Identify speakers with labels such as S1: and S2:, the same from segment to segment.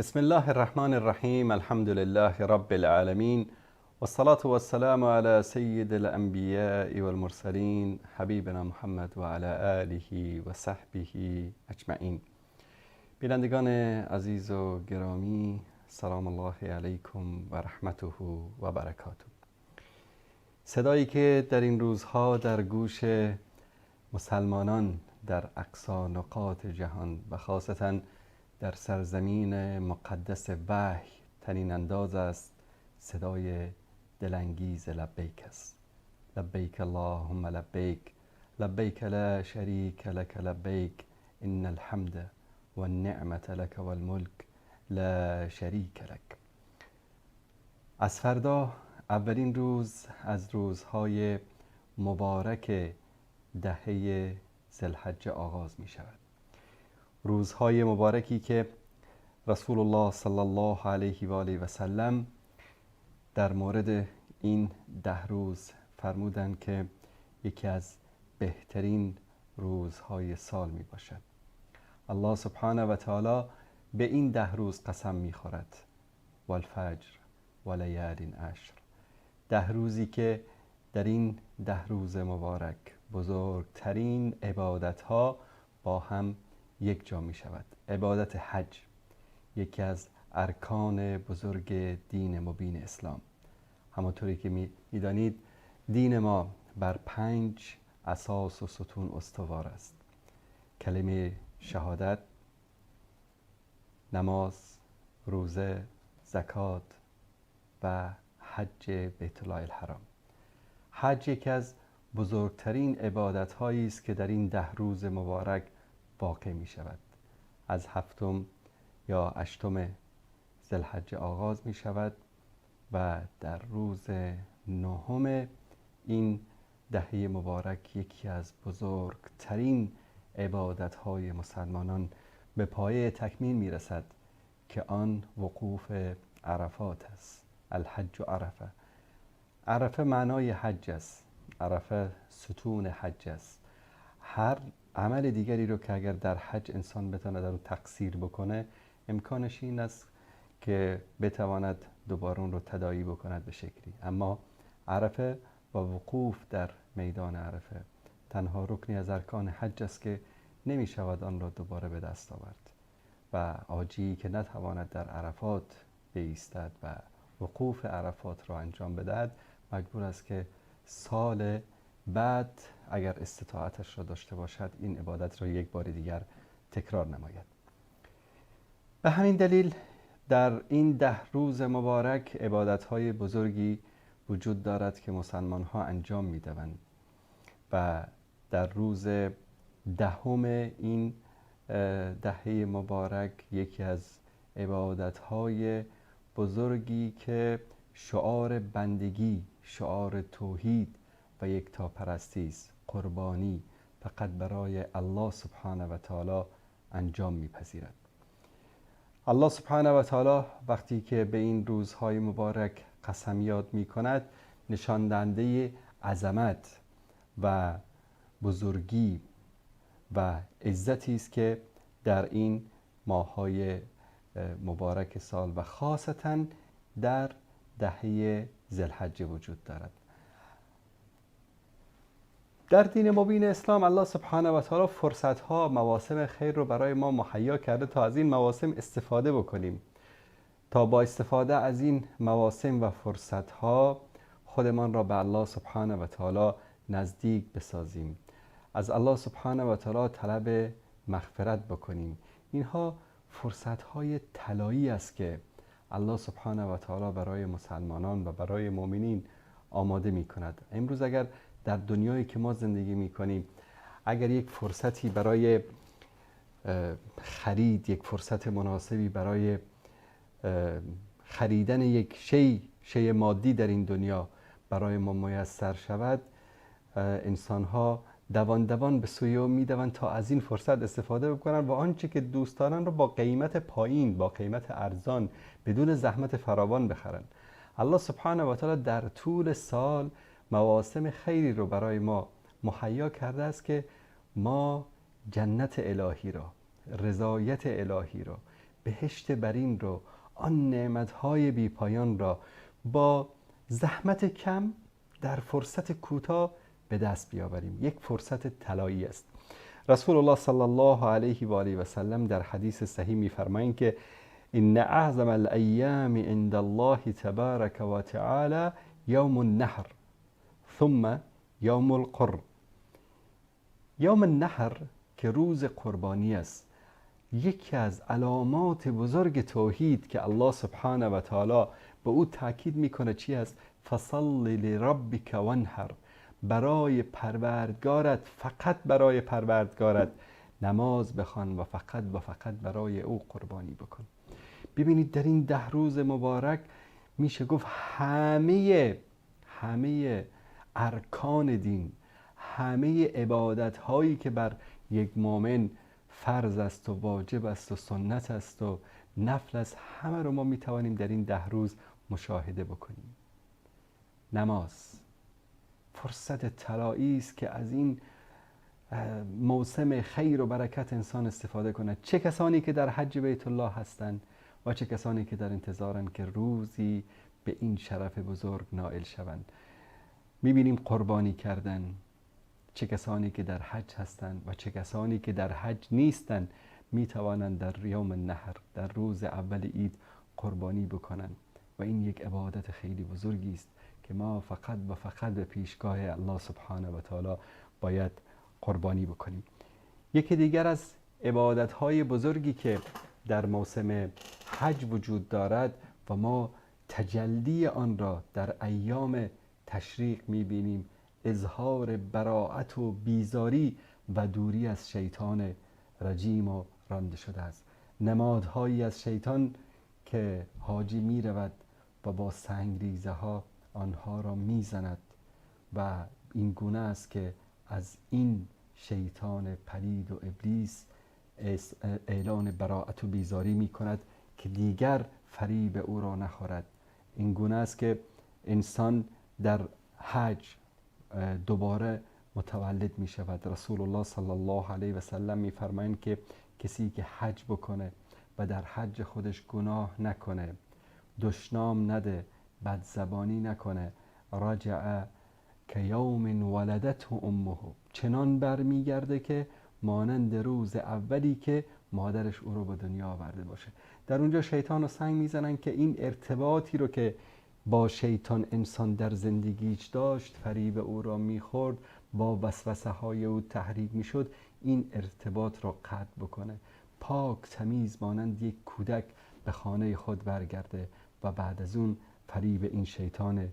S1: بسم الله الرحمن الرحیم. الحمد لله رب العالمین والصلاة والسلام على سید الانبیاء والمرسلین حبیبنا محمد و علی آله و صحبه اجمعین. بینندگان عزیز و گرامی، سلام الله علیکم و رحمته و برکاته. صدایی که در این روزها در گوش مسلمانان در اقصی نقاط جهان و خاصتاً در سرزمین مقدس وحی طنین انداز است، صدای دلانگیز لبیک است. لبیک اللهم لبیک، لبیک لا شریک لک لبیک، ان الحمد و النعمت لک و الملک لا شریک لک. از فردا اولین روز از روزهای مبارک دهه ذوالحجه آغاز می شود. روزهای مبارکی که رسول الله صلی الله علیه و آله و سلم در مورد این 10 روز فرمودند که یکی از بهترین روزهای سال می باشد. الله سبحانه و تعالی به این 10 روز قسم می خورد: والفجر و لیال عشر. 10 روزی که در این 10 روز مبارک بزرگترین عبادتها با هم یک جا می شود. عبادت حج، یکی از ارکان بزرگ دین مبین اسلام. همانطوری که می دانید دین ما بر 5 اساس و ستون استوار است: کلمه شهادت، نماز، روزه، زکات و حج بیت الله الحرام. حج یکی از بزرگترین عبادت هایی است که در این 10 روز مبارک واقع می شود. از 7 یا 8 ذوالحجه آغاز می شود و در روز 9 این دهه مبارک یکی از بزرگترین عبادت های مسلمانان به پایه تکمیل می رسد که آن وقوف عرفات است. الحج عرفه. عرفه معنای حج است. عرفه ستون حج است. هر عمل دیگری رو که اگر در حج انسان بتواند در اون تقصیر بکنه، امکانش این است که بتواند دوباره اون رو تداعی بکند به شکلی. اما عرفه و وقوف در میدان عرفه تنها رکنی از ارکان حج است که نمی شود آن را دوباره به دست آورد و حاجی که نتواند در عرفات بایستد و وقوف عرفات را انجام بدهد مجبور است که سال بعد اگر استطاعتش را داشته باشد این عبادت را یک بار دیگر تکرار نماید. به همین دلیل در این 10 روز مبارک عبادت‌های بزرگی وجود دارد که مسلمان‌ها انجام می‌دهند و در روز 10 این دهه مبارک یکی از عبادت‌های بزرگی که شعار بندگی، شعار توحید و یکتاپرستی است، قربانی فقط برای الله سبحانه و تعالی انجام می‌پذیرد. الله سبحانه و تعالی وقتی که به این روزهای مبارک قسمیات می‌کند، نشان دهنده عظمت و بزرگی و عزتی است که در این ماه‌های مبارک سال و خاصتاً در دهه ذوالحجه وجود دارد. در دین مبین اسلام الله سبحانه و تعالی فرصت‌ها، مواسم خیر رو برای ما مهیا کرده تا از این مواسم استفاده بکنیم، تا با استفاده از این مواسم و فرصت‌ها خودمان را به الله سبحانه و تعالی نزدیک بسازیم، از الله سبحانه و تعالی طلب مغفرت بکنیم. اینها فرصت‌های طلایی است که الله سبحانه و تعالی برای مسلمانان و برای مؤمنین آماده می‌کند. امروز اگر در دنیایی که ما زندگی می‌کنیم اگر یک فرصتی برای خرید، یک فرصت مناسبی برای خریدن یک شی مادی در این دنیا برای ما میسر شود، انسان‌ها دوان به سوی او می‌دوند تا از این فرصت استفاده بکنند و آنچه که دوست دارند را با قیمت پایین، با قیمت ارزان، بدون زحمت فراوان بخرند. الله سبحانه و تعالی در طول سال مواسم خیری رو برای ما مهیا کرده است که ما جنت الهی را، رضایت الهی را، بهشت برین رو، آن نعمتهای بی پایان را با زحمت کم در فرصت کوتاه به دست بیاوریم. یک فرصت طلایی است. رسول الله صلی الله علیه و آله و سلم در حدیث صحیح می‌فرمایند که ان اعظم الایام عند الله تبارک و تعالی یوم النحر ثم یوم القر. یوم النحر که روز قربانی است، یکی از علامات بزرگ توحید که الله سبحانه و تعالی به او تاکید میکنه چی است؟ فصل لربک وانحر، برای پروردگارت، فقط برای پروردگارت نماز بخوان و فقط برای او قربانی بکن. ببینید در این 10 روز مبارک میشه گفت همه ارکان دین، همه عبادت هایی که بر یک مؤمن فرض است و واجب است و سنت است و نفل است، همه رو ما میتوانیم در این 10 روز مشاهده بکنیم. نماز فرصت طلایی است که از این موسم خیر و برکت انسان استفاده کند. چه کسانی که در حج بیت الله هستند و چه کسانی که در انتظارند که روزی به این شرف بزرگ نائل شوند. میبینیم قربانی کردن، چه کسانی که در حج هستند و چه کسانی که در حج نیستند میتوانند در یوم النحر، در روز اول عید قربانی بکنند و این یک عبادت خیلی بزرگی است که ما فقط به پیشگاه الله سبحانه و تعالی باید قربانی بکنیم. یکی دیگر از عبادت‌های بزرگی که در موسم حج وجود دارد و ما تجلی آن را در ایام تشریق می‌بینیم، اظهار براءت و بیزاری و دوری از شیطان رجیم و رانده شده است. نمادهایی از شیطان که حاجی می‌رود و با سنگریزه ها آنها را میزند و این گونه است که از این شیطان پلید و ابلیس اعلان براءت و بیزاری می کند که دیگر فریب او را نخورد. این گونه است که انسان در حج دوباره متولد می شود. رسول الله صلی الله علیه و سلم می فرمایند که کسی که حج بکنه و در حج خودش گناه نکنه، دشنام نده، بدزبانی نکنه، رجع که یوم ولدته امه، چنان برمیگرده که مانند روز اولی که مادرش او رو به دنیا آورده باشه. در اونجا شیطان رو سنگ میزنن که این ارتباطی رو که با شیطان انسان در زندگیش داشت، فریب او را میخورد، با وسوسه های او تحریک میشد، این ارتباط را قطع بکنه، پاک تمیز مانند یک کودک به خانه خود برگرده و بعد از اون فریب این شیطان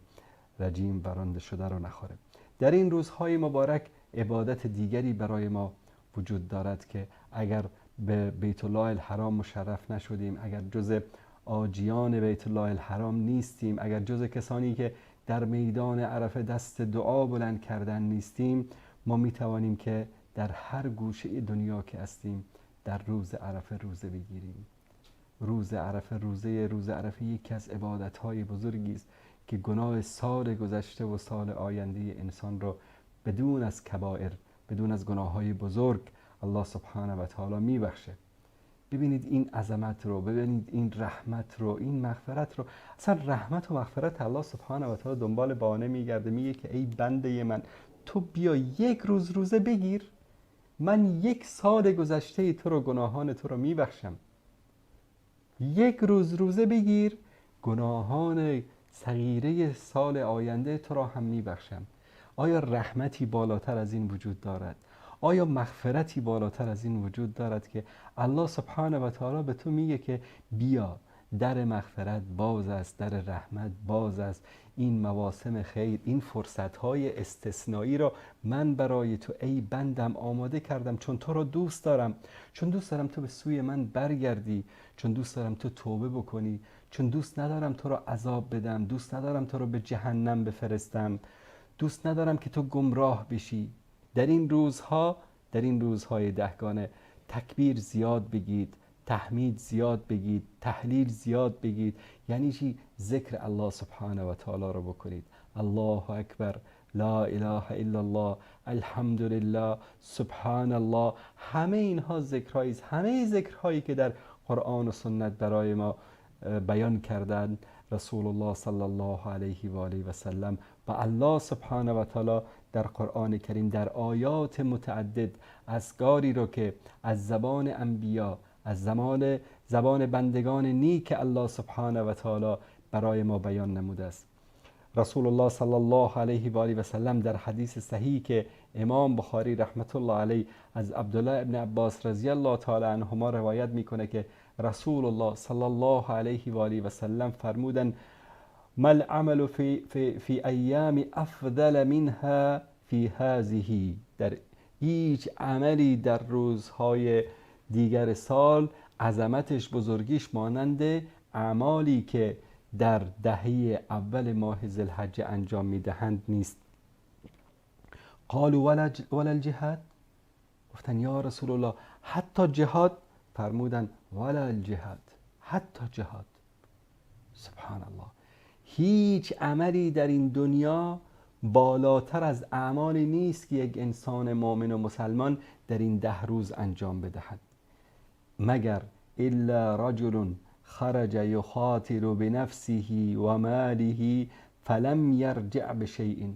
S1: رجیم برنده شده رو نخوره. در این روزهای مبارک عبادت دیگری برای ما وجود دارد که اگر به بیت الله الحرام مشرف نشدیم، اگر جز آجیان بیت الله الحرام نیستیم، اگر جز کسانی که در میدان عرفه دست دعا بلند کردن نیستیم، ما میتوانیم که در هر گوشه دنیا که هستیم در روز عرفه روزه بگیریم. روز عرفه یکی از عبادت‌های بزرگی است که گناه سال گذشته و سال آینده انسان را بدون از کبائر، بدون از گناه‌های بزرگ الله سبحانه و تعالی میبخشه. ببینید این عظمت رو، ببینید این رحمت رو، این مغفرت رو. اصلا رحمت و مغفرت الله سبحانه و تعالی دنبال بهانه میگرده، میگه که ای بنده من، تو بیا یک روز روزه بگیر، من یک سال گذشته تو رو، گناهان تو رو میبخشم. یک روز روزه بگیر، گناهان صغیره سال آینده تو را هم میبخشم. آیا رحمتی بالاتر از این وجود دارد؟ آیا مغفرتی بالاتر از این وجود دارد که الله سبحانه و تعالی به تو میگه که بیا، در مغفرت باز است، در رحمت باز است، این مواسم خیر، این فرصتهای استثنایی را من برای تو ای بندم آماده کردم، چون تو را دوست دارم، چون دوست دارم تو به سوی من برگردی، چون دوست دارم تو توبه بکنی، چون دوست ندارم تو را عذاب بدم، دوست ندارم تو را به جهنم بفرستم، دوست ندارم که تو گمراه بشی. در این روزهای دهگانه تکبیر زیاد بگید، تحمید زیاد بگید، تهلیل زیاد بگید. یعنی چی؟ ذکر الله سبحانه و تعالی رو بکنید. الله اکبر، لا اله الا الله، الحمدلله، سبحان الله. همه اینها ذکرهایی است، همه ذکرهایی که در قرآن و سنت برای ما بیان کردند. رسول الله صلی الله علیه و آله و سلم و الله سبحانه و تعالی در قرآن کریم در آیات متعدد اذکاری رو که از زبان انبیا، از زبان بندگان نیک الله سبحانه و تعالی برای ما بیان نموده است. رسول الله صلی الله علیه و آله و سلم در حدیث صحیح که امام بخاری رحمت الله علیه از عبدالله ابن عباس رضی الله تعالی عنهما روایت میکنه که رسول الله صلی الله علیه و آله و سلم فرمودند: ما العمل فی ایام افضل منها فی هذه. در هیچ عملی در روزهای دیگر سال عظمتش، بزرگیش مانند اعمالی که در دهه اول ماه ذوالحجه انجام میدهند نیست. قالوا ولا الجهاد؟ گفتن یا رسول الله حتی جهاد؟ فرمودن ولا الجهاد، حتی جهاد. سبحان الله، هیچ عملی در این دنیا بالاتر از اعمالی نیست که یک انسان مؤمن و مسلمان در این 10 روز انجام بدهد، مگر الا رجل خرج یخاطر بنفسه و ماله فلم یرجع بشیء.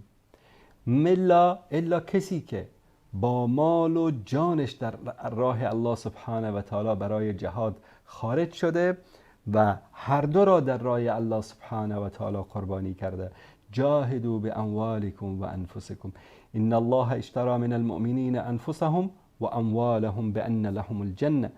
S1: الا کسی که با مال و جانش در راه الله سبحانه و تعالی برای جهاد خارج شده و هر دو را در راه الله سبحانه و تعالی قربانی کرده. جاهدوا باموالکم و انفسکم ان الله اشتری من المؤمنین انفسهم و اموالهم بان لهم الجنه.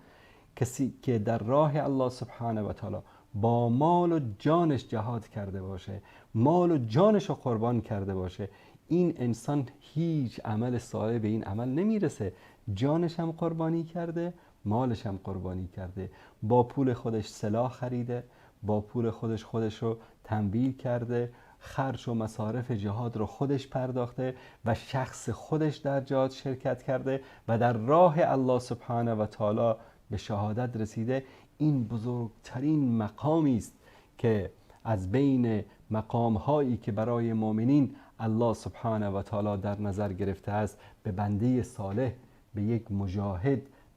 S1: کسی که در راه الله سبحانه و تعالی با مال و جانش جهاد کرده باشه، مال و جانش رو قربان کرده باشه، این انسان هیچ عمل صالح به این عمل نمیرسه. جانش هم قربانی کرده، مالش هم قربانی کرده، با پول خودش سلاح خریده، با پول خودش رو تنبیه کرده، خرج و مصارف جهاد رو خودش پرداخته و شخص خودش در جهاد شرکت کرده و در راه الله سبحانه و تعالی به شهادت رسیده. این بزرگترین مقامی است که از بین مقام‌هایی که برای مؤمنین الله سبحانه و تعالی در نظر گرفته است، به بنده صالح، به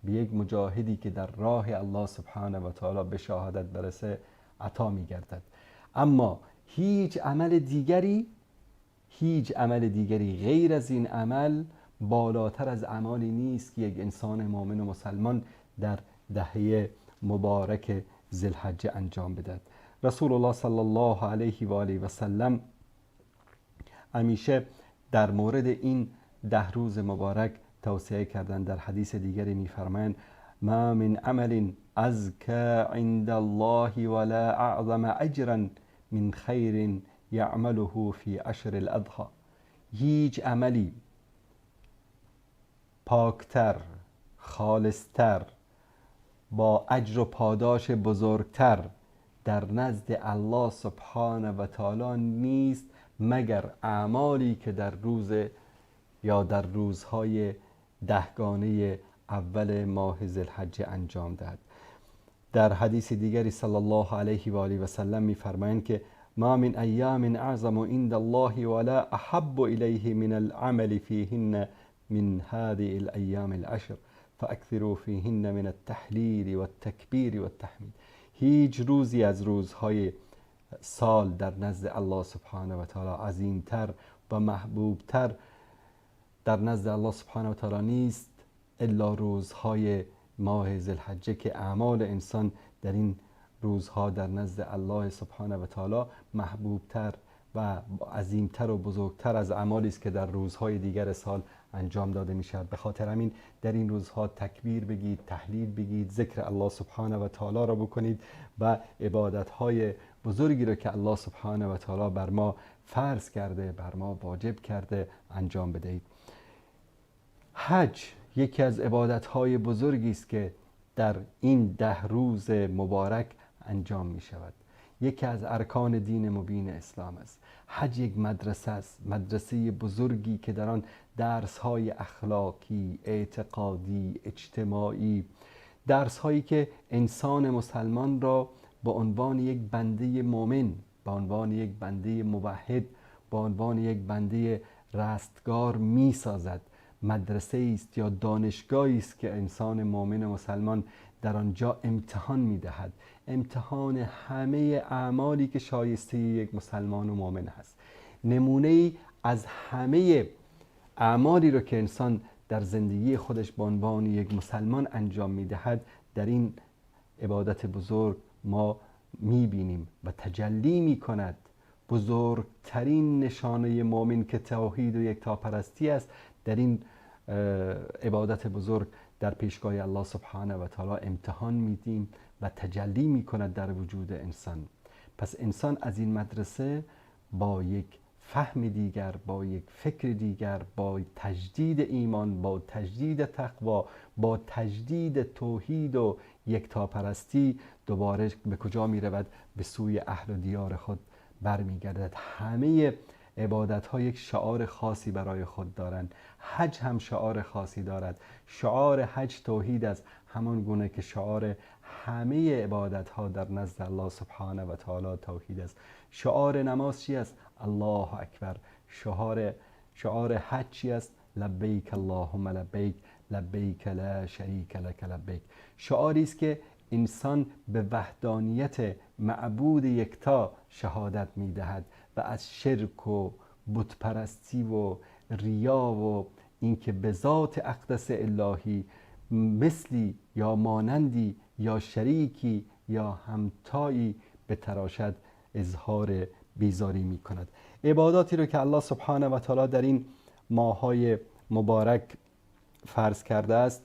S1: یک مجاهدی که در راه الله سبحانه و تعالی به شهادت برسه عطا می‌گردد. اما هیچ عمل دیگری غیر از این عمل بالاتر از اعمالی نیست که یک انسان مؤمن و مسلمان در دهه مبارک ذوالحجه انجام بدهد. رسول الله صلی الله علیه و آله و سلم همیشه در مورد این 10 روز مبارک توصیه کردند. در حدیث دیگری می‌فرمایند: ما من عمل ازکى عند الله ولا اعظم اجرا من خیر یعمله فی عشر الاضحى. هیچ عملی پاکتر، خالصتر، با اجر و پاداش بزرگتر در نزد الله سبحانه و تعالی نیست مگر اعمالی که در روز یا در روزهای 10گانه اول ماه ذوالحجه انجام دهد. در حدیث دیگری صلی الله علیه و آله و سلم می‌فرمایند که ما من ایام اعظم عند الله ولا احب الیه من العمل فیهن من هذه الایام العشر فاکثروا فیهن من التحلیل والتکبیر والتحمید. هیچ روزی از روزهای سال در نزد الله سبحانه و تعالی عظیمتر و محبوبتر در نزد الله سبحانه و تعالی نیست الا روزهای ماه ذوالحجه که اعمال انسان در این روزها در نزد الله سبحانه و تعالی محبوبتر و عظیمتر و بزرگتر از اعمالی است که در روزهای دیگر سال انجام داده می شود. به خاطر همین در این روزها تکبیر بگید، تحلیل بگید، ذکر الله سبحانه و تعالی را بکنید و عبادت‌های بزرگی را که الله سبحانه و تعالی بر ما فرض کرده، بر ما واجب کرده انجام بدهید. حج یکی از عبادت‌های بزرگی است که در این 10 روز مبارک انجام می شود. یکی از ارکان دین مبین اسلام است. حج یک مدرسه است، مدرسه بزرگی که در آن درس‌های اخلاقی، اعتقادی، اجتماعی، درس‌هایی که انسان مسلمان را به عنوان یک بنده مؤمن، به عنوان یک بنده موحد، به عنوان یک بنده رستگار می‌سازد. مدرسه است یا دانشگاهی است که انسان مؤمن مسلمان در آنجا امتحان میدهد، امتحان همه اعمالی که شایسته یک مسلمان و مؤمن هست. نمونه ای از همه اعمالی رو که انسان در زندگی خودش به عنوان یک مسلمان انجام میدهد در این عبادت بزرگ ما میبینیم و تجلی میکند. بزرگترین نشانه مؤمن که توحید و یکتاپرستی است، در این عبادت بزرگ در پیشگاه الله سبحانه و تعالی امتحان میدیم و تجلی میکند در وجود انسان. پس انسان از این مدرسه با یک فهم دیگر، با یک فکر دیگر، با تجدید ایمان، با تجدید تقوا، با تجدید توحید و یکتاپرستی دوباره به کجا می رود؟ به سوی اهل و دیار خود برمیگردد. همه عبادت ها یک شعار خاصی برای خود دارند. حج هم شعار خاصی دارد. شعار حج توحید است، همان گونه که شعار همه عبادت ها در نزد الله سبحانه و تعالی توحید است. شعار نماز چی است؟ الله اکبر. شعار حج چی است؟ لبیک اللهم لبیک، لبیک لا شریک لک لبیک. شعاری است که انسان به وحدانیت معبود یکتا شهادت میدهد و از شرک و بتپرستی و ریا و اینکه به ذات اقدس الهی مثلی یا مانندی یا شریکی یا همتایی به تراشد اظهار بیزاری می کند. عباداتی رو که الله سبحانه و تعالی در این ماه‌های مبارک فرض کرده است،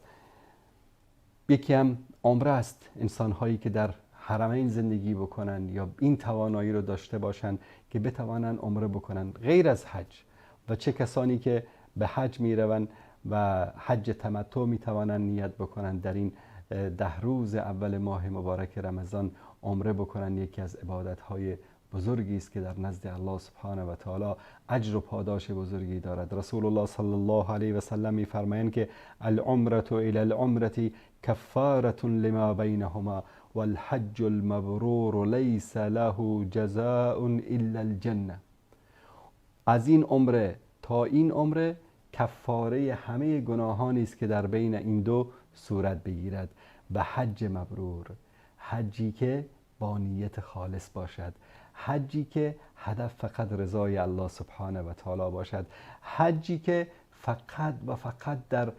S1: یکی هم عمره است. انسان‌هایی که در حرمین زندگی بکنن یا این توانایی رو داشته باشن که بتوانن عمره بکنن غیر از حج، و چه کسانی که به حج میروند و حج تمتع میتوانند نیت بکنند در این 10 روز اول ماه مبارک رمضان عمره بکنند. یکی از عبادت‌های بزرگی است که در نزد الله سبحانه و تعالی اجر و پاداش بزرگی دارد. رسول الله صلی الله علیه و سلم می‌فرمایند که العمره الی العمره کفاره لما بینهما والحج المبرور لیس له جزاء الا الجنه. از این عمره تا این عمره کفاره همه گناهانی است که در بین این دو صورت بگیرد. و حج مبرور، حجی که با نیت خالص باشد، حجی که هدف فقط رضای الله سبحانه و تعالی باشد، حجی که فقط و فقط در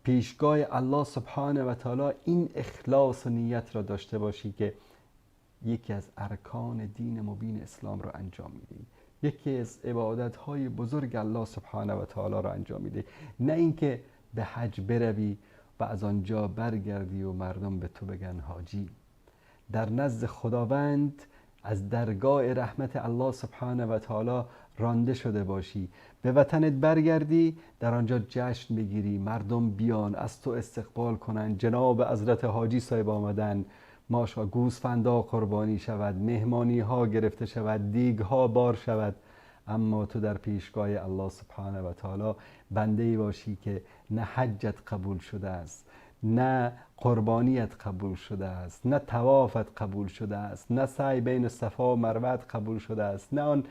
S1: پیشگاه الله سبحانه و تعالی این اخلاص و نیت را داشته باشی که یکی از ارکان دین مبین اسلام را انجام میدی، یکی از عبادت‌های بزرگ الله سبحانه و تعالی را انجام میده. نه اینکه به حج بروی و از آنجا برگردی و مردم به تو بگن حاجی. در نزد خداوند از درگاه رحمت الله سبحانه و تعالی رانده شده باشی، به وطنت برگردی، در آنجا جشن بگیری، مردم بیان از تو استقبال کنند، جناب حضرت حاجی صاحب آمدن، ماشا گوسفندا قربانی شود، مهمانی ها گرفته شود، دیگ ها بار شود، اما تو در پیشگاه الله سبحانه و تعالی بنده‌ای باشی که نه حجت قبول شده است، نه قربانیت قبول شده است، نه طوافت قبول شده است، نه سعی بین صفا و مروه قبول شده است، نه آن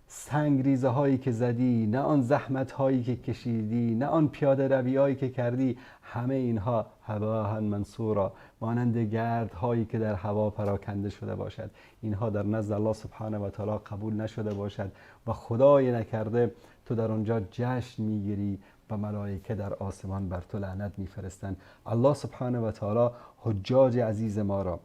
S1: سنگریزه هایی که زدی، نه آن زحمت هایی که کشیدی، نه آن پیاده روی هایی که کردی، همه اینها هباء منصورا، مانند گرد هایی که در هوا پراکنده شده باشد. اینها در نزد الله سبحانه و تعالی قبول نشده باشد و خدای نکرده تو در آنجا جشن میگیری و ملائکه در آسمان بر تو لعنت میفرستند. الله سبحانه و تعالی حجاج عزیز ما را،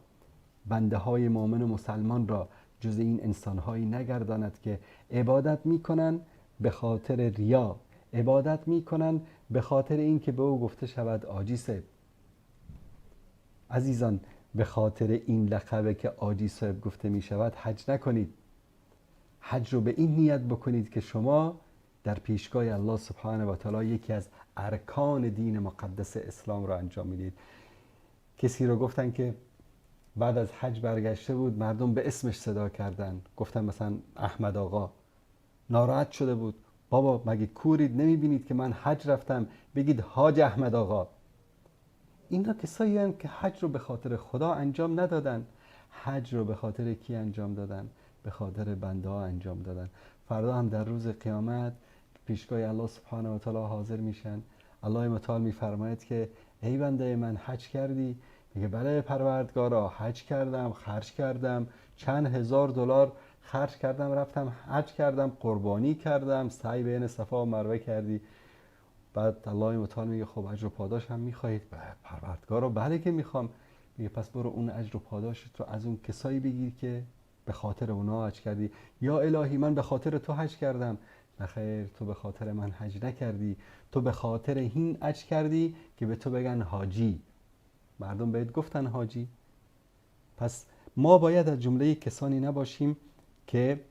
S1: بنده های مؤمن و مسلمان را جز این انسانهایی نگرداند که عبادت میکنن به خاطر ریا، عبادت میکنن به خاطر این که به او گفته شود آجی صاحب. عزیزان، به خاطر این لقبه که آجی صاحب گفته می شود حج نکنید. حج رو به این نیت بکنید که شما در پیشگاه الله سبحانه و تعالی یکی از ارکان دین مقدس اسلام را انجام میدید. کسی رو گفتن که بعد از حج برگشته بود، مردم به اسمش صدا کردن، گفتن مثلا احمد آقا. ناراحت شده بود، بابا مگه کورید نمیبینید که من حج رفتم، بگید حاج احمد آقا. اینا کسایی هستند که حج رو به خاطر خدا انجام ندادن. حج رو به خاطر کی انجام دادن؟ به خاطر بنده ها انجام دادن. فردا هم در روز قیامت پیشگاه الله سبحانه و تعالی حاضر میشن. الله متعال میفرماید که ای بنده من حج کردی، میگه بله پروردگارا، حج کردم، خرج کردم، چند هزار دلار خرج کردم، رفتم حج کردم، قربانی کردم، سعی بین صفا و مروه کردی. بعد الله متعال میگه خب اجر و پاداش هم میخواهید؟ پروردگارا بله که میخوام. میگه پس برو اون اجر و پاداشت رو از اون کسایی بگیر که به خاطر اونا حج کردی. یا الهی من به خاطر تو حج کردم. نخیر، تو به خاطر من حج نکردی، تو به خاطر این حج کردی که به تو بگن حاجی. مردم بهت گفتن حاجی. پس ما باید از جمله کسانی نباشیم که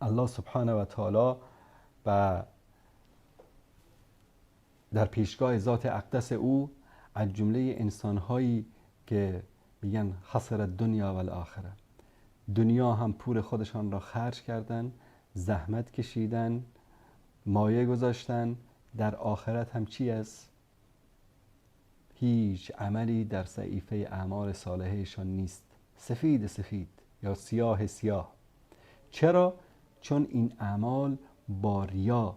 S1: الله سبحانه و تعالی و در پیشگاه ذات اقدس او از جمله انسانهایی که میگن خسر دنیا و الاخره، دنیا هم پول خودشان را خرج کردن، زحمت کشیدن، مایه گذاشتن، در آخرت هم چی است؟ هیچ عملی در صحیفه اعمال صالحهشان نیست، سفید سفید یا سیاه سیاه. چرا؟ چون این اعمال با ریا،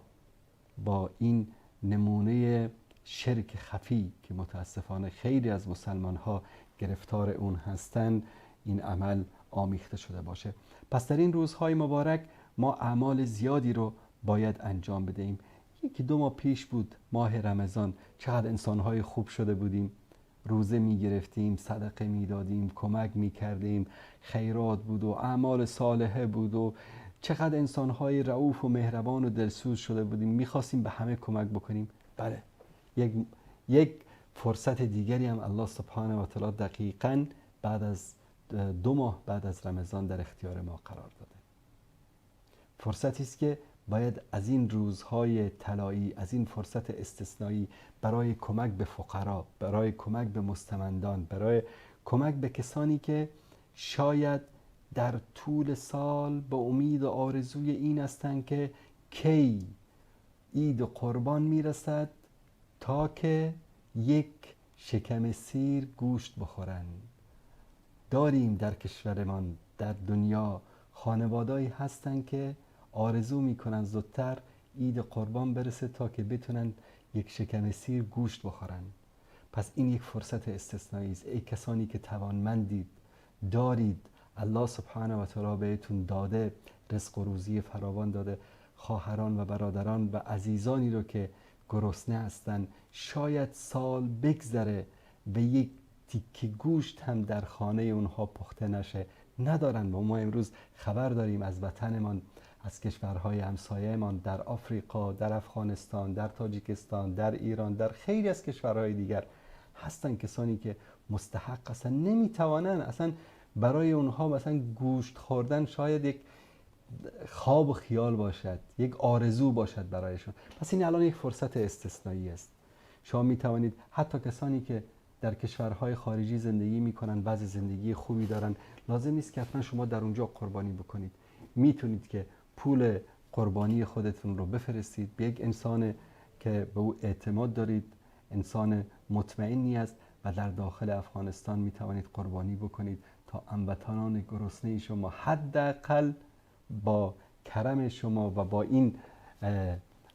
S1: با این نمونه شرک خفی که متاسفانه خیلی از مسلمان ها گرفتار اون هستن، این عمل آمیخته شده باشه. پس در این روزهای مبارک ما اعمال زیادی رو باید انجام بدهیم. یکی دو ماه پیش بود ماه رمضان، چقدر انسانهای خوب شده بودیم، روزه می گرفتیم، صدقه می دادیم، کمک می کردیم، خیرات بود و اعمال صالحه بود و چقدر انسانهای رؤوف و مهربان و دلسوز شده بودیم، میخواستیم به همه کمک بکنیم. بله، یک فرصت دیگری هم الله سبحانه و تعالی دقیقاً بعد از 2 ماه بعد از رمضان در اختیار ما قرار داده. فرصتی است که باید از این روزهای طلایی، از این فرصت استثنایی برای کمک به فقرا، برای کمک به مستمندان، برای کمک به کسانی که شاید در طول سال به امید و آرزوی این هستند که کی عید قربان میرسد تا که یک شکم سیر گوشت بخورند. داریم در کشورمان، در دنیا خانوادهایی هستند که آرزو میکنن زودتر عید قربان برسه تا که بتونن یک شکم سیر گوشت بخورن. پس این یک فرصت استثنایی است. ای کسانی که توانمندید، دارید، الله سبحانه و تعالی بهتون داده، رزق و روزی فراوان داده، خواهران و برادران و عزیزانی رو که گرسنه هستن، شاید سال بگذره به یک تیکه گوشت هم در خانه اونها پخته نشه، ندارن. و ما امروز خبر داریم از وطنمان، از کشورهای همسایه‌مان، در آفریقا، در افغانستان، در تاجیکستان، در ایران، در خیلی از کشورهای دیگر هستن کسانی که مستحق هستن، نمیتوانن اصلا. برای اونها مثلا گوشت خوردن شاید یک خواب و خیال باشد، یک آرزو باشد برایشون. پس این الان یک فرصت استثنایی است. شما میتوانید، حتی کسانی که در کشورهای خارجی زندگی میکنن، وضع زندگی خوبی دارن، لازم نیست که حتما شما در اونجا قربانی بکنید. میتونید که پول قربانی خودتون رو بفرستید به یک انسان که به او اعتماد دارید، انسان مطمئنی است، و در داخل افغانستان میتوانید قربانی بکنید تا هموطنان گرسنه شما حداقل با کرم شما و با این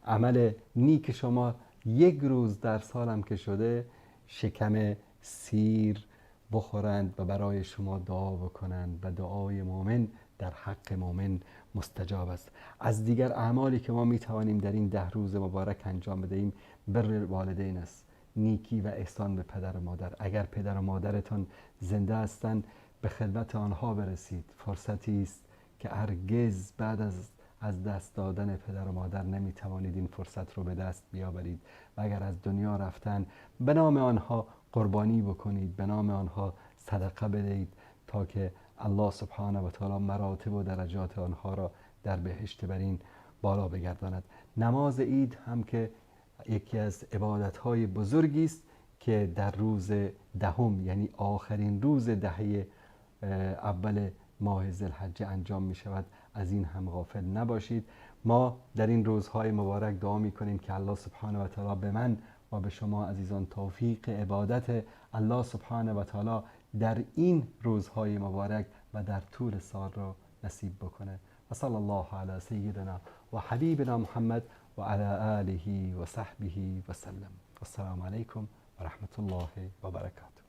S1: عمل نیک شما یک روز در سالم که شده شکم سیر بخورند و برای شما دعا بکنند و دعای مؤمن در حق مؤمن مستجاب است. از دیگر اعمالی که ما میتوانیم در این 10 روز مبارک انجام بدهیم بر والدین است، نیکی و احسان به پدر و مادر. اگر پدر و مادرتان زنده هستند به خدمت آنها برسید. فرصتی است که هرگز بعد از دست دادن پدر و مادر نمیتوانید این فرصت رو به دست بیاورید. و اگر از دنیا رفتن به نام آنها قربانی بکنید، به نام آنها صدقه بدهید تا که الله سبحانه و تعالی مراتب و درجات آنها را در بهشت برین بالا بگرداند. نماز عید هم که یکی از عبادت‌های بزرگی است که در روز 10 یعنی آخرین روز دهه اول ماه ذوالحجه انجام می شود. از این هم غافل نباشید. ما در این روزهای مبارک دعا می کنیم که الله سبحانه و تعالی به من و به شما عزیزان توفیق عبادت الله سبحانه و تعالی در این روزهای مبارک و در طول سال را نصیب بکنه. و صلی الله علی سیدنا و حبیبنا محمد و علی آله و صحبه و سلم. السلام علیکم و رحمت الله و برکاته.